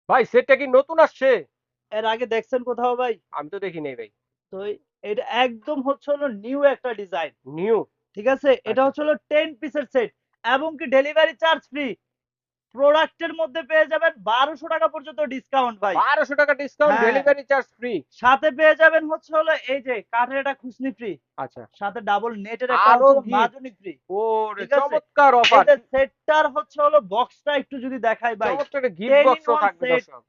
ভাই সেটটা কি নতুন আসছে? এর আগে দেখছেন কোথাও ভাই? আমি তো দেখি নাই ভাই। তো এটা একদম হচ্ছে হলো নিউ একটা ডিজাইন। নিউ। ঠিক আছে? এটা আচ্ছা। হচ্ছে হলো 10 পিসের সেট এবং কি ডেলিভারি চার্জ ফ্রি। প্রোডাক্টের মধ্যে পেয়ে যাবেন 1200 টাকা পর্যন্ত ডিসকাউন্ট ভাই। 1200 টাকা ডিসকাউন্ট, হ্যাঁ, ডেলিভারি চার্জ ফ্রি। সাথে পেয়ে যাবেন হচ্ছে হলো এই যে কাঠের একটা খুসনি ফ্রি। আচ্ছা। সাথে ডাবল নেটের একটা আরো হচ্ছে হলো গিফট। মাজনি ফ্রি। ওরে ঠিক আছে? চমৎকার এই অফার। যে সেটটার হচ্ছে হলো বক্সটা একটু যদি দেখাই ভাই। চমৎকার একটা গিফট 10 in বক্সও 1 থাকবে সেট। দর্শক।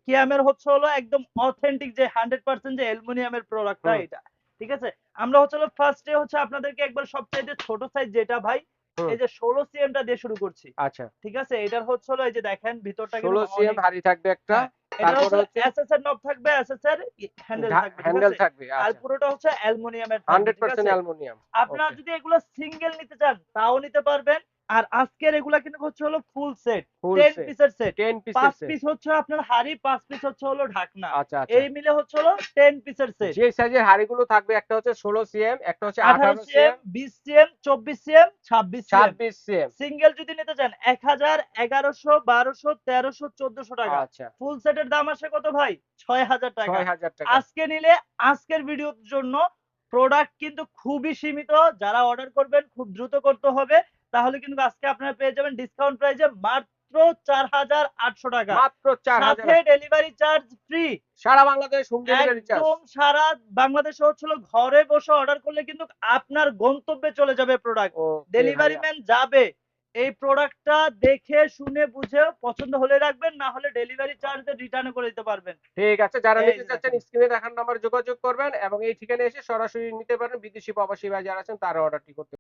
কিয়ামের হচ্ছে হলো একদম অথেন্টিক যে 100% যে অ্যালুমিনিয়ামের প্রোডাক্টটা হুম। এটা। ঠিক আছে? আমরা হচ্ছে হলো ফার্স্টে হচ্ছে আপনাদেরকে একবার সবচাইতে ছোট সাইজ যেটা ভাই, হুম। এই যে 16 সিএম টা দিয়ে শুরু করছি। আচ্ছা। ঠিক আছে? এটার হচ্ছে হলো এই যে দেখেন ভিতরটা কিন্তু 16 সিএম অনেক। হাড়ি থাকবে একটা। হ্যাঁ, এটার তারপরে হচ্ছে হচ্ছে এসএস এর নব থাকবে, এসএস এর হ্যান্ডেল থাকবে। ঠিক হ্যান্ডেল আছে? থাকবে। আর আচ্ছা। পুরোটা হচ্ছে অ্যালুমিনিয়ামের থাকবে। ঠিক 100% আছে? অ্যালুমিনিয়াম। আপনারা ওকে। যদি এগুলো সিঙ্গেল নিতে চান তাও নিতে পারবেন। আর আজকের এগুলা কিন্তু হচ্ছে হলো ফুল সেট। ফুল 10 সেট। পিসের সেট। 10 পিসের 5 সেট। পিস হচ্ছে আপনার হাড়ি, 5 পিস হচ্ছে হলো ঢাকনা। আচ্ছা, আচ্ছা। এই মিলে হচ্ছে হলো 10 পিসের সেট। যে সাইজের হাড়িগুলো থাকবে একটা হচ্ছে 16 সিএম, একটা হচ্ছে 18 18 CM, CM, 20 CM, 24 CM, 26 CM. 26 CM. Single যদি নিতে চান 1000, 1100, 1200, 1300, 1400 টাকা। আচ্ছা। ফুল সেটের দাম আসে কত ভাই? 6000 টাকা। 6000 টাকা। আজকে নিলে আজকের ভিডিওর জন্য প্রোডাক্ট কিন্তু খুবই সীমিত। যারা অর্ডার করবেন খুব দ্রুত করতে হবে। তাহলে কিন্তু আজকে আপনারা পেয়ে যাবেন ডিসকাউন্ট প্রাইসে মাত্র 4800 টাকা। মাত্র সাথে 4000। Delivery charge free. সারা বাংলাদেশ হোম ডেলিভারি চার্জ। একদম সারা বাংলাদেশে হচ্ছিল ঘরে বসে অর্ডার করলে কিন্তু আপনার গন্তব্যে চলে যাবে প্রোডাক্ট। ওকে ডেলিভারি ভাইয়া। ম্যান যাবে। এই প্রোডাক্টটা দেখে শুনে বুঝে পছন্দ হলে রাখবেন, না হলে ডেলিভারি চার্জ রিটার্ন করে দিতে পারবেন। ঠিক আছে, যারা এই নিতে যে চাচ্ছেন দেখেন। স্ক্রিনে দেখানো নাম্বারে যোগাযোগ করবেন এবং এই ঠিকানায় এসে সরাসরি নিতে পারেন। বিদেশি প্রবাসী ভাই যারা আছেন তারা অর্ডারটি করতে